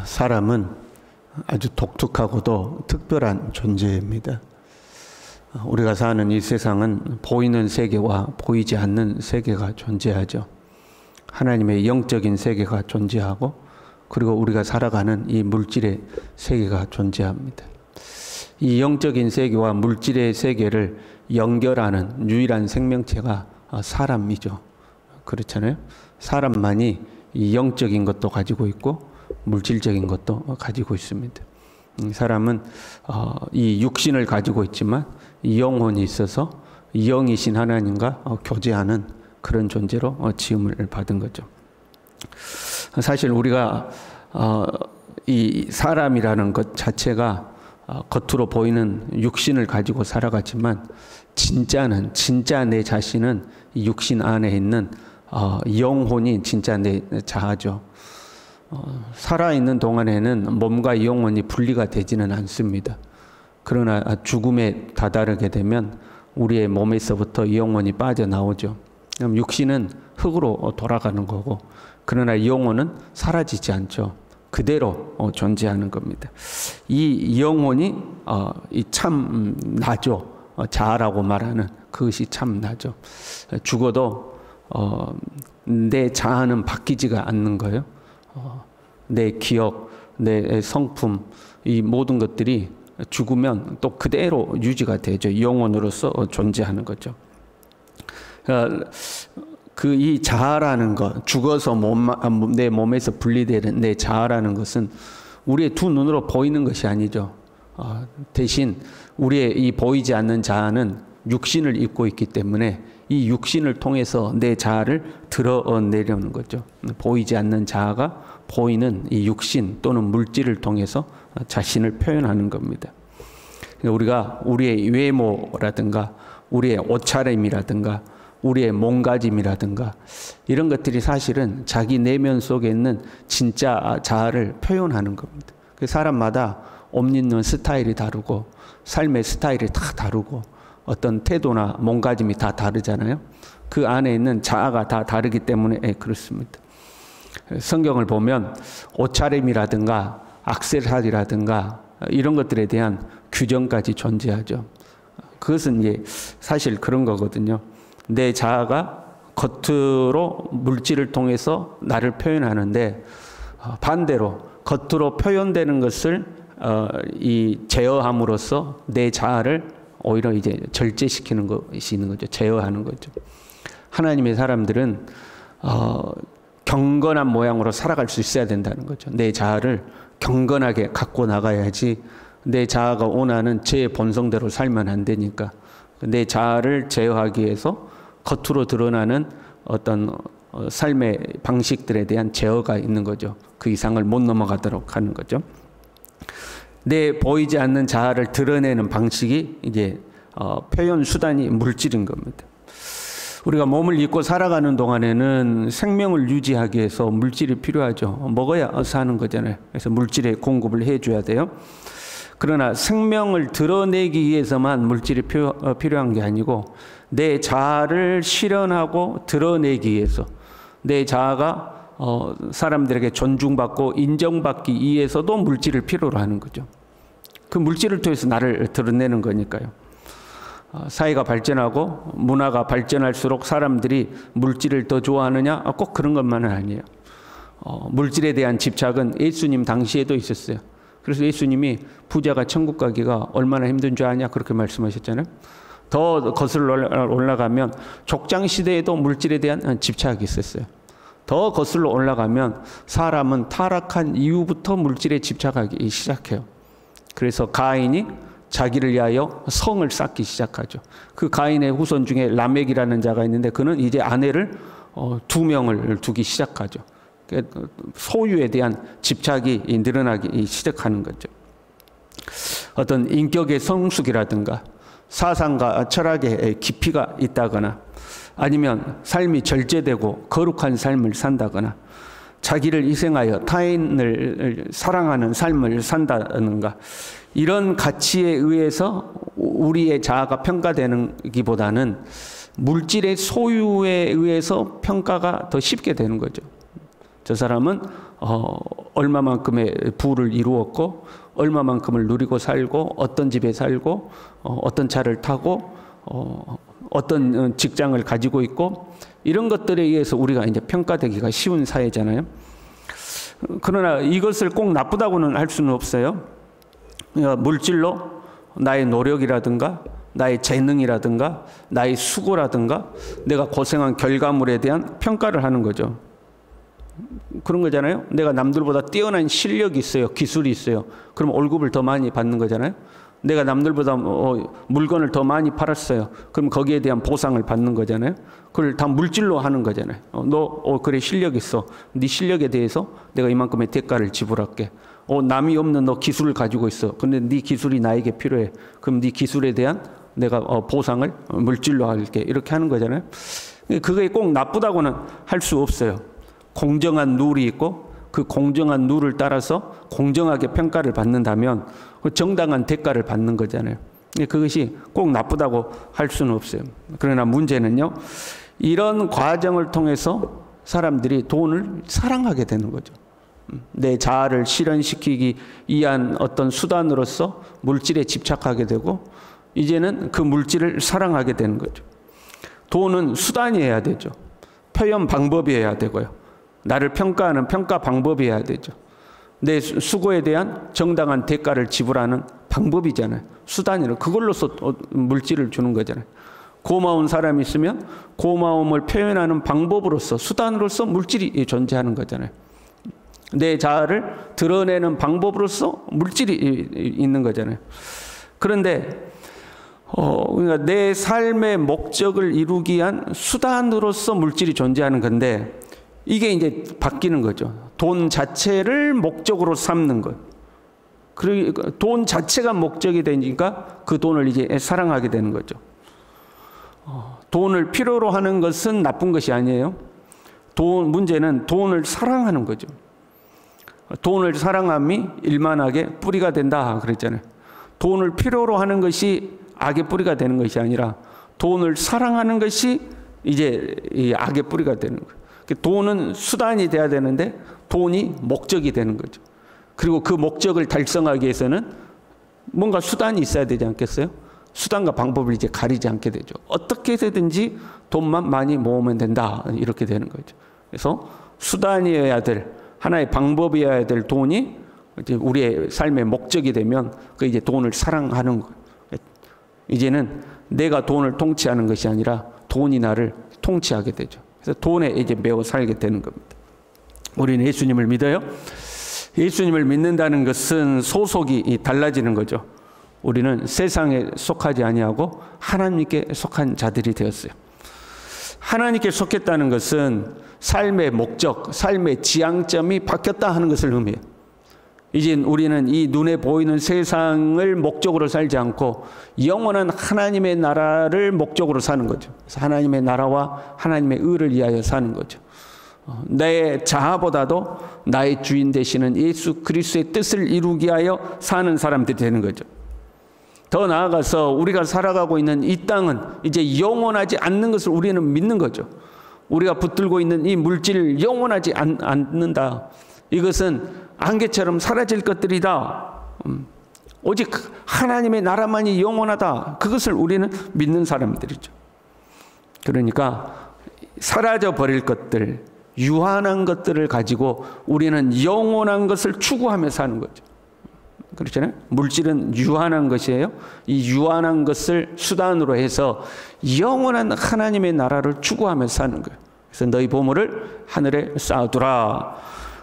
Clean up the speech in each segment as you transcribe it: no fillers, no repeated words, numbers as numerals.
사람은 아주 독특하고도 특별한 존재입니다. 우리가 사는 이 세상은 보이는 세계와 보이지 않는 세계가 존재하죠. 하나님의 영적인 세계가 존재하고, 그리고 우리가 살아가는 이 물질의 세계가 존재합니다. 이 영적인 세계와 물질의 세계를 연결하는 유일한 생명체가 사람이죠. 그렇잖아요. 사람만이 이 영적인 것도 가지고 있고 물질적인 것도 가지고 있습니다. 사람은 이 육신을 가지고 있지만 이 영혼이 있어서 영이신 하나님과 교제하는 그런 존재로 지음을 받은 거죠. 사실 우리가 이 사람이라는 것 자체가 겉으로 보이는 육신을 가지고 살아가지만 진짜 내 자신은 이 육신 안에 있는 영혼이 진짜 내 자아죠. 살아있는 동안에는 몸과 영혼이 분리가 되지는 않습니다. 그러나 죽음에 다다르게 되면 우리의 몸에서부터 영혼이 빠져나오죠. 그럼 육신은 흙으로 돌아가는 거고, 그러나 영혼은 사라지지 않죠. 그대로 존재하는 겁니다. 이 영혼이 참 나죠. 자아라고 말하는 그것이 참 나죠. 죽어도 내 자아는 바뀌지가 않는 거예요. 내 기억, 내 성품, 이 모든 것들이 죽으면 또 그대로 유지가 되죠. 영혼으로서 존재하는 거죠. 이 자아라는 것, 죽어서 내 몸에서 분리되는 내 자아라는 것은 우리의 두 눈으로 보이는 것이 아니죠. 대신 우리의 이 보이지 않는 자아는 육신을 입고 있기 때문에 이 육신을 통해서 내 자아를 드러내려는 거죠. 보이지 않는 자아가 보이는 이 육신 또는 물질을 통해서 자신을 표현하는 겁니다. 우리가 우리의 외모라든가 우리의 옷차림이라든가 우리의 몸가짐이라든가 이런 것들이 사실은 자기 내면 속에 있는 진짜 자아를 표현하는 겁니다. 사람마다 옷 입는 스타일이 다르고 삶의 스타일이 다 다르고 어떤 태도나 몸가짐이 다 다르잖아요. 그 안에 있는 자아가 다 다르기 때문에 그렇습니다. 성경을 보면 옷차림이라든가 액세서리라든가 이런 것들에 대한 규정까지 존재하죠. 그것은 이제 사실 그런 거거든요. 내 자아가 겉으로 물질을 통해서 나를 표현하는데 반대로 겉으로 표현되는 것을 제어함으로써 내 자아를 오히려 이제 절제시키는 것이 있는 거죠. 제어하는 거죠. 하나님의 사람들은 경건한 모양으로 살아갈 수 있어야 된다는 거죠. 내 자아를 경건하게 갖고 나가야지 내 자아가 원하는 제 본성대로 살면 안 되니까 내 자아를 제어하기 위해서 겉으로 드러나는 어떤 삶의 방식들에 대한 제어가 있는 거죠. 그 이상을 못 넘어가도록 하는 거죠. 내 보이지 않는 자아를 드러내는 방식이 이제 표현 수단이 물질인 겁니다. 우리가 몸을 입고 살아가는 동안에는 생명을 유지하기 위해서 물질이 필요하죠. 먹어야 사는 거잖아요. 그래서 물질의 공급을 해줘야 돼요. 그러나 생명을 드러내기 위해서만 물질이 필요한 게 아니고 내 자아를 실현하고 드러내기 위해서 내 자아가 사람들에게 존중받고 인정받기 위해서도 물질을 필요로 하는 거죠. 그 물질을 통해서 나를 드러내는 거니까요. 사회가 발전하고 문화가 발전할수록 사람들이 물질을 더 좋아하느냐? 꼭 그런 것만은 아니에요. 물질에 대한 집착은 예수님 당시에도 있었어요. 그래서 예수님이 부자가 천국 가기가 얼마나 힘든 줄 아냐? 그렇게 말씀하셨잖아요. 더 거슬러 올라가면 족장시대에도 물질에 대한 집착이 있었어요. 더 거슬러 올라가면 사람은 타락한 이후부터 물질에 집착하기 시작해요. 그래서 가인이 자기를 위하여 성을 쌓기 시작하죠. 그 가인의 후손 중에 라멕이라는 자가 있는데 그는 이제 아내를 2명을 두기 시작하죠. 소유에 대한 집착이 늘어나기 시작하는 거죠. 어떤 인격의 성숙이라든가 사상과 철학의 깊이가 있다거나 아니면 삶이 절제되고 거룩한 삶을 산다거나 자기를 희생하여 타인을 사랑하는 삶을 산다는가 이런 가치에 의해서 우리의 자아가 평가되는 기보다는 물질의 소유에 의해서 평가가 더 쉽게 되는 거죠. 저 사람은 얼마만큼의 부를 이루었고 얼마만큼을 누리고 살고 어떤 집에 살고 어떤 차를 타고 어떤 직장을 가지고 있고 이런 것들에 의해서 우리가 이제 평가되기가 쉬운 사회잖아요. 그러나 이것을 꼭 나쁘다고는 할 수는 없어요. 그러니까 물질로 나의 노력이라든가 나의 재능이라든가 나의 수고라든가 내가 고생한 결과물에 대한 평가를 하는 거죠. 그런 거잖아요. 내가 남들보다 뛰어난 실력이 있어요. 기술이 있어요. 그럼 월급을 더 많이 받는 거잖아요. 내가 남들보다 물건을 더 많이 팔았어요. 그럼 거기에 대한 보상을 받는 거잖아요. 그걸 다 물질로 하는 거잖아요. 너 그래 실력 있어. 네 실력에 대해서 내가 이만큼의 대가를 지불할게. 남이 없는 너 기술을 가지고 있어. 근데 네 기술이 나에게 필요해. 그럼 네 기술에 대한 내가 보상을 물질로 할게. 이렇게 하는 거잖아요. 그게 꼭 나쁘다고는 할 수 없어요. 공정한 룰이 있고 그 공정한 룰을 따라서 공정하게 평가를 받는다면 정당한 대가를 받는 거잖아요. 그것이 꼭 나쁘다고 할 수는 없어요. 그러나 문제는요, 이런 과정을 통해서 사람들이 돈을 사랑하게 되는 거죠. 내 자아를 실현시키기 위한 어떤 수단으로서 물질에 집착하게 되고 이제는 그 물질을 사랑하게 되는 거죠. 돈은 수단이어야 되죠. 표현 방법이어야 되고요. 나를 평가하는 평가 방법이어야 되죠. 내 수고에 대한 정당한 대가를 지불하는 방법이잖아요. 수단이라 그걸로서 물질을 주는 거잖아요. 고마운 사람이 있으면 고마움을 표현하는 방법으로서 수단으로서 물질이 존재하는 거잖아요. 내 자아를 드러내는 방법으로서 물질이 있는 거잖아요. 그런데 그러니까 내 삶의 목적을 이루기 위한 수단으로서 물질이 존재하는 건데 이게 이제 바뀌는 거죠. 돈 자체를 목적으로 삼는 것. 그리고 돈 자체가 목적이 되니까 그 돈을 이제 사랑하게 되는 거죠. 돈을 필요로 하는 것은 나쁜 것이 아니에요. 문제는 돈을 사랑하는 거죠. 돈을 사랑함이 일만하게 뿌리가 된다 그랬잖아요. 돈을 필요로 하는 것이 악의 뿌리가 되는 것이 아니라 돈을 사랑하는 것이 이제 이 악의 뿌리가 되는 거예요. 돈은 수단이 돼야 되는데 돈이 목적이 되는 거죠. 그리고 그 목적을 달성하기 위해서는 뭔가 수단이 있어야 되지 않겠어요? 수단과 방법을 이제 가리지 않게 되죠. 어떻게 해서든지 돈만 많이 모으면 된다 이렇게 되는 거죠. 그래서 수단이어야 될 하나의 방법이어야 될 돈이 이제 우리의 삶의 목적이 되면 그 이제 돈을 사랑하는 거예요. 이제는 내가 돈을 통치하는 것이 아니라 돈이 나를 통치하게 되죠. 그래서 돈에 이제 매어 살게 되는 겁니다. 우리는 예수님을 믿어요. 예수님을 믿는다는 것은 소속이 달라지는 거죠. 우리는 세상에 속하지 아니하고 하나님께 속한 자들이 되었어요. 하나님께 속했다는 것은 삶의 목적, 삶의 지향점이 바뀌었다 하는 것을 의미해요. 이제 우리는 이 눈에 보이는 세상을 목적으로 살지 않고 영원한 하나님의 나라를 목적으로 사는 거죠. 그래서 하나님의 나라와 하나님의 의를 위하여 사는 거죠. 내 자아보다도 나의 주인 되시는 예수 그리스도의 뜻을 이루기 위하여 사는 사람들이 되는 거죠. 더 나아가서 우리가 살아가고 있는 이 땅은 이제 영원하지 않는 것을 우리는 믿는 거죠. 우리가 붙들고 있는 이 물질 영원하지 않는다. 이것은 안개처럼 사라질 것들이다. 오직 하나님의 나라만이 영원하다. 그것을 우리는 믿는 사람들이죠. 그러니까 사라져 버릴 것들, 유한한 것들을 가지고 우리는 영원한 것을 추구하며 사는 거죠. 그렇잖아요. 물질은 유한한 것이에요. 이 유한한 것을 수단으로 해서 영원한 하나님의 나라를 추구하며 사는 거예요. 그래서 너희 보물을 하늘에 쌓아두라.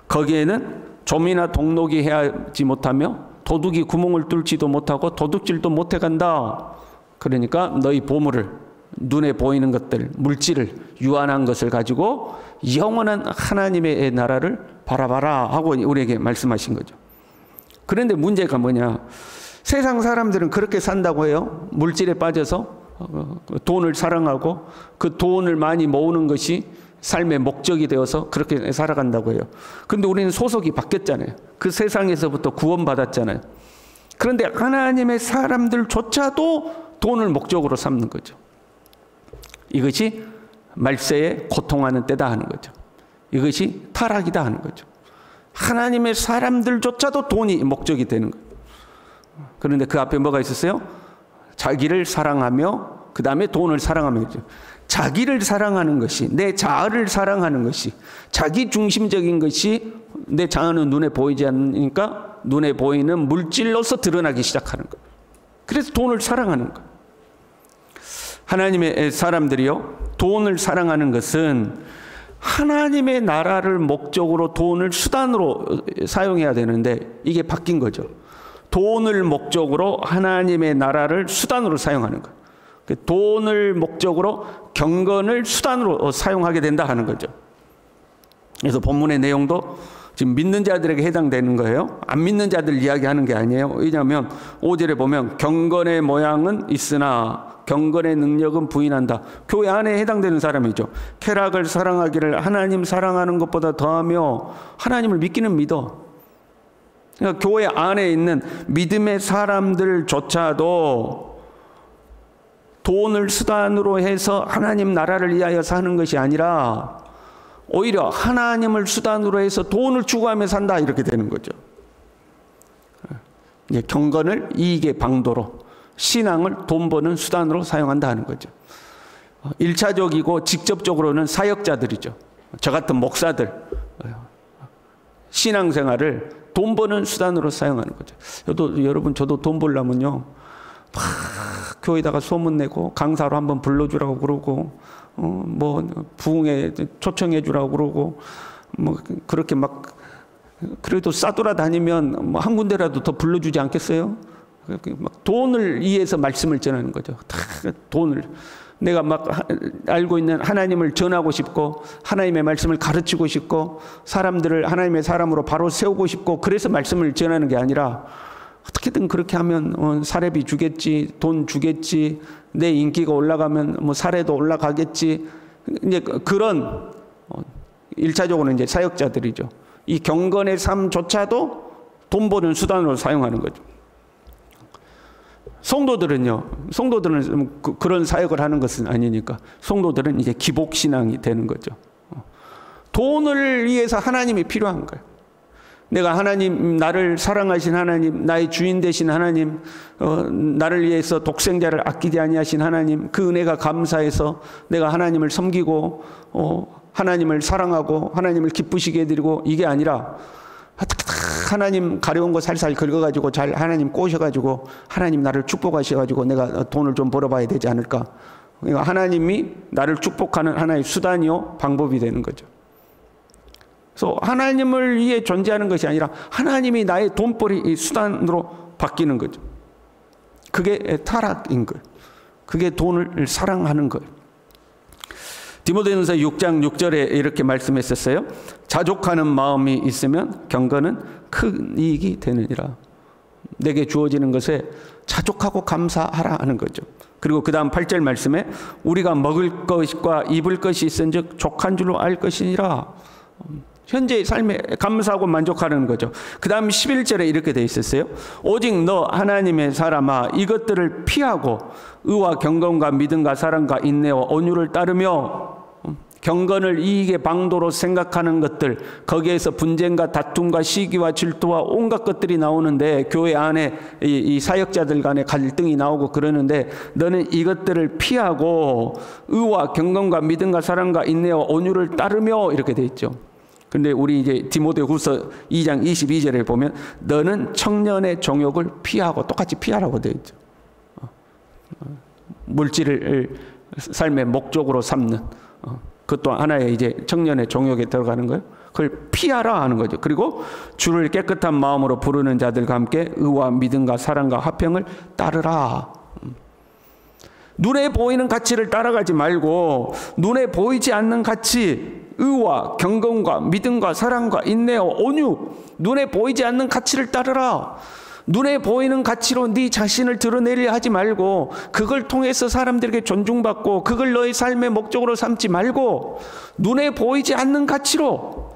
거기에는 좀이나 동록이 해하지 못하며 도둑이 구멍을 뚫지도 못하고 도둑질도 못해간다. 그러니까 너희 보물을 눈에 보이는 것들, 물질을 유한한 것을 가지고 영원한 하나님의 나라를 바라봐라 하고 우리에게 말씀하신 거죠. 그런데 문제가 뭐냐? 세상 사람들은 그렇게 산다고 해요. 물질에 빠져서 돈을 사랑하고 그 돈을 많이 모으는 것이 삶의 목적이 되어서 그렇게 살아간다고 해요. 그런데 우리는 소속이 바뀌었잖아요. 그 세상에서부터 구원받았잖아요. 그런데 하나님의 사람들조차도 돈을 목적으로 삼는 거죠. 이것이 말세에 고통하는 때다 하는 거죠. 이것이 타락이다 하는 거죠. 하나님의 사람들조차도 돈이 목적이 되는 거예요. 그런데 그 앞에 뭐가 있었어요? 자기를 사랑하며 그 다음에 돈을 사랑하며. 자기를 사랑하는 것이, 내 자아를 사랑하는 것이, 자기 중심적인 것이 내 자아는 눈에 보이지 않으니까 눈에 보이는 물질로서 드러나기 시작하는 거예요. 그래서 돈을 사랑하는 거예요. 하나님의 사람들이요, 돈을 사랑하는 것은 하나님의 나라를 목적으로 돈을 수단으로 사용해야 되는데 이게 바뀐 거죠. 돈을 목적으로 하나님의 나라를 수단으로 사용하는 거예요. 돈을 목적으로 경건을 수단으로 사용하게 된다 하는 거죠. 그래서 본문의 내용도 지금 믿는 자들에게 해당되는 거예요. 안 믿는 자들 이야기하는 게 아니에요. 왜냐하면 5절에 보면 경건의 모양은 있으나 경건의 능력은 부인한다. 교회 안에 해당되는 사람이죠. 쾌락을 사랑하기를 하나님 사랑하는 것보다 더하며 하나님을 믿기는 믿어. 그러니까 교회 안에 있는 믿음의 사람들조차도 돈을 수단으로 해서 하나님 나라를 위하여 사는 것이 아니라 오히려 하나님을 수단으로 해서 돈을 추구하며 산다 이렇게 되는 거죠. 이제 경건을 이익의 방도로, 신앙을 돈 버는 수단으로 사용한다 하는 거죠. 1차적이고 직접적으로는 사역자들이죠. 저 같은 목사들, 신앙생활을 돈 버는 수단으로 사용하는 거죠. 여러분 저도 돈 벌려면요 막 교회에다가 소문내고 강사로 한번 불러주라고 그러고 뭐 부흥회 초청해 주라고 그러고 뭐 그렇게 막 그래도 싸돌아 다니면 뭐 한 군데라도 더 불러주지 않겠어요? 막 돈을 위해서 말씀을 전하는 거죠. 다 돈을. 내가 막 알고 있는 하나님을 전하고 싶고 하나님의 말씀을 가르치고 싶고 사람들을 하나님의 사람으로 바로 세우고 싶고 그래서 말씀을 전하는 게 아니라 어떻게든 그렇게 하면 사례비 주겠지, 돈 주겠지, 내 인기가 올라가면 뭐 사례도 올라가겠지. 이제 그런 1차적으로는 이제 사역자들이죠. 이 경건의 삶조차도 돈 버는 수단으로 사용하는 거죠. 성도들은 그런 사역을 하는 것은 아니니까 성도들은 이제 기복신앙이 되는 거죠. 돈을 위해서 하나님이 필요한 거예요. 내가 하나님, 나를 사랑하신 하나님, 나의 주인 되신 하나님, 나를 위해서 독생자를 아끼지 아니하신 하나님, 그 은혜가 감사해서 내가 하나님을 섬기고 하나님을 사랑하고 하나님을 기쁘시게 해드리고 이게 아니라 하나님 가려운 거 살살 긁어가지고 잘 하나님 꼬셔가지고 하나님 나를 축복하셔가지고 내가 돈을 좀 벌어봐야 되지 않을까. 그러니까 하나님이 나를 축복하는 하나의 수단이요 방법이 되는 거죠. 그래서 하나님을 위해 존재하는 것이 아니라 하나님이 나의 돈벌이 수단으로 바뀌는 거죠. 그게 타락인 거예요. 그게 돈을 사랑하는 거예요. 디모데전서 6장 6절에 이렇게 말씀했었어요. 자족하는 마음이 있으면 경건은 큰 이익이 되느니라. 내게 주어지는 것에 자족하고 감사하라 하는 거죠. 그리고 그 다음 8절 말씀에 우리가 먹을 것과 입을 것이 있은즉 족한 줄로 알 것이니라. 현재의 삶에 감사하고 만족하는 거죠. 그 다음 11절에 이렇게 되어 있었어요. 오직 너 하나님의 사람아 이것들을 피하고 의와 경건과 믿음과 사랑과 인내와 온유를 따르며 경건을 이익의 방도로 생각하는 것들, 거기에서 분쟁과 다툼과 시기와 질투와 온갖 것들이 나오는데 교회 안에 이 사역자들 간에 갈등이 나오고 그러는데 너는 이것들을 피하고 의와 경건과 믿음과 사랑과 인내와 온유를 따르며 이렇게 되어 있죠. 근데 우리 이제 디모데후서 2장 22절에 보면 너는 청년의 정욕을 피하고 똑같이 피하라고 되어 있죠. 물질을 삶의 목적으로 삼는 그것도 하나의 이제 청년의 정욕에 들어가는 거예요. 그걸 피하라 하는 거죠. 그리고 주를 깨끗한 마음으로 부르는 자들과 함께 의와 믿음과 사랑과 화평을 따르라. 눈에 보이는 가치를 따라가지 말고 눈에 보이지 않는 가치, 의와 경건과 믿음과 사랑과 인내와 온유, 눈에 보이지 않는 가치를 따르라. 눈에 보이는 가치로 네 자신을 드러내려 하지 말고 그걸 통해서 사람들에게 존중받고 그걸 너의 삶의 목적으로 삼지 말고 눈에 보이지 않는 가치로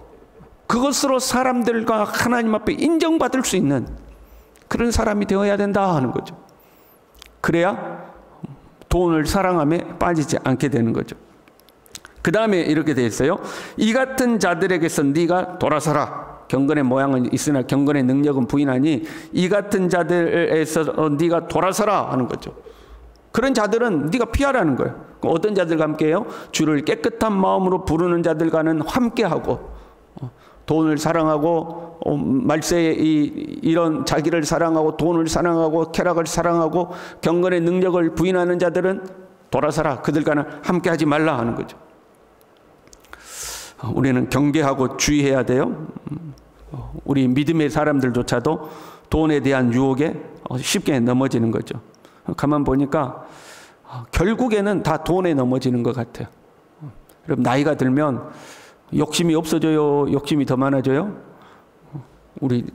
그것으로 사람들과 하나님 앞에 인정받을 수 있는 그런 사람이 되어야 된다 하는 거죠. 그래야 돈을 사랑함에 빠지지 않게 되는 거죠. 그 다음에 이렇게 되어 있어요. 이 같은 자들에게서 네가 돌아서라. 경건의 모양은 있으나 경건의 능력은 부인하니 이 같은 자들에서 네가 돌아서라 하는 거죠. 그런 자들은 네가 피하라는 거예요. 어떤 자들과 함께해요? 주를 깨끗한 마음으로 부르는 자들과는 함께하고, 돈을 사랑하고 말세에 이런 자기를 사랑하고 돈을 사랑하고 쾌락을 사랑하고 경건의 능력을 부인하는 자들은 돌아서라. 그들과는 함께하지 말라 하는 거죠. 우리는 경계하고 주의해야 돼요. 우리 믿음의 사람들조차도 돈에 대한 유혹에 쉽게 넘어지는 거죠. 가만 보니까 결국에는 다 돈에 넘어지는 것 같아요. 여러분, 나이가 들면 욕심이 없어져요? 욕심이 더 많아져요? 우리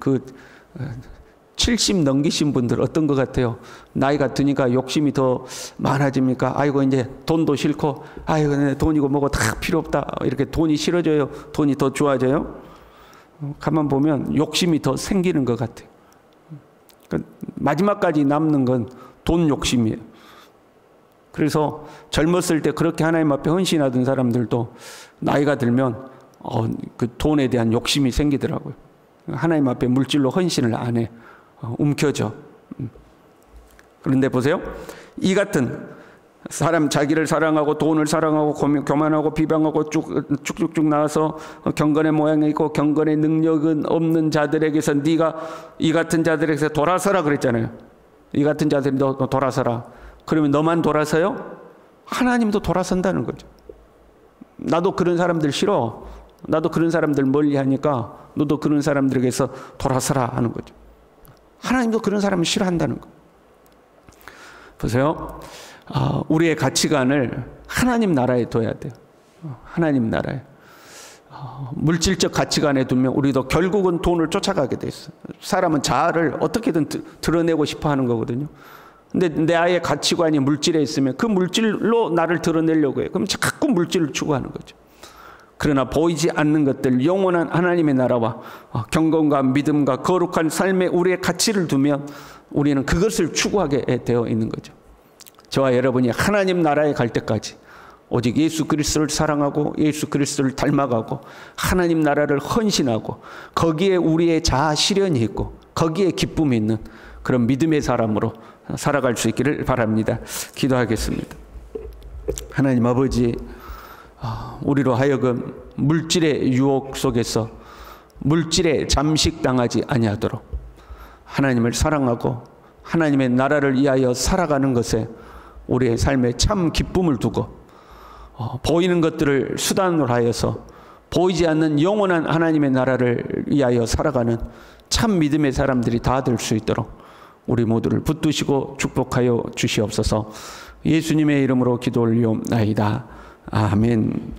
70 넘기신 분들 어떤 것 같아요? 나이가 드니까 욕심이 더 많아집니까? 아이고, 이제 돈도 싫고, 아이고, 돈이고 뭐고 다 필요 없다. 이렇게 돈이 싫어져요? 돈이 더 좋아져요? 가만 보면 욕심이 더 생기는 것 같아요. 마지막까지 남는 건 돈 욕심이에요. 그래서 젊었을 때 그렇게 하나님 앞에 헌신하던 사람들도 나이가 들면 그 돈에 대한 욕심이 생기더라고요. 하나님 앞에 물질로 헌신을 안 해. 움켜져. 그런데 보세요. 이 같은 사람, 자기를 사랑하고 돈을 사랑하고 교만하고 비방하고 쭉쭉쭉 나와서 경건의 모양이 있고 경건의 능력은 없는 자들에게서 네가 이 같은 자들에게서 돌아서라 그랬잖아요. 이 같은 자들이 너 돌아서라. 그러면 너만 돌아서요? 하나님도 돌아선다는 거죠. 나도 그런 사람들 싫어. 나도 그런 사람들 멀리 하니까 너도 그런 사람들에게서 돌아서라 하는 거죠. 하나님도 그런 사람을 싫어한다는 거예요. 보세요. 우리의 가치관을 하나님 나라에 둬야 돼요. 하나님 나라에. 물질적 가치관에 두면 우리도 결국은 돈을 쫓아가게 돼 있어요. 사람은 자아를 어떻게든 드러내고 싶어 하는 거거든요. 근데 내 아이의 가치관이 물질에 있으면 그 물질로 나를 드러내려고 해요. 그럼 자꾸 물질을 추구하는 거죠. 그러나 보이지 않는 것들, 영원한 하나님의 나라와 경건과 믿음과 거룩한 삶에 우리의 가치를 두면 우리는 그것을 추구하게 되어 있는 거죠. 저와 여러분이 하나님 나라에 갈 때까지 오직 예수 그리스도를 사랑하고 예수 그리스도를 닮아가고 하나님 나라를 헌신하고 거기에 우리의 자아 실현이 있고 거기에 기쁨이 있는 그런 믿음의 사람으로 살아갈 수 있기를 바랍니다. 기도하겠습니다. 하나님 아버지, 우리로 하여금 물질의 유혹 속에서 물질에 잠식당하지 아니하도록 하나님을 사랑하고 하나님의 나라를 위하여 살아가는 것에 우리의 삶에 참 기쁨을 두고 보이는 것들을 수단으로 하여서 보이지 않는 영원한 하나님의 나라를 위하여 살아가는 참 믿음의 사람들이 다 될 수 있도록 우리 모두를 붙드시고 축복하여 주시옵소서. 예수님의 이름으로 기도 올리옵나이다. 아멘.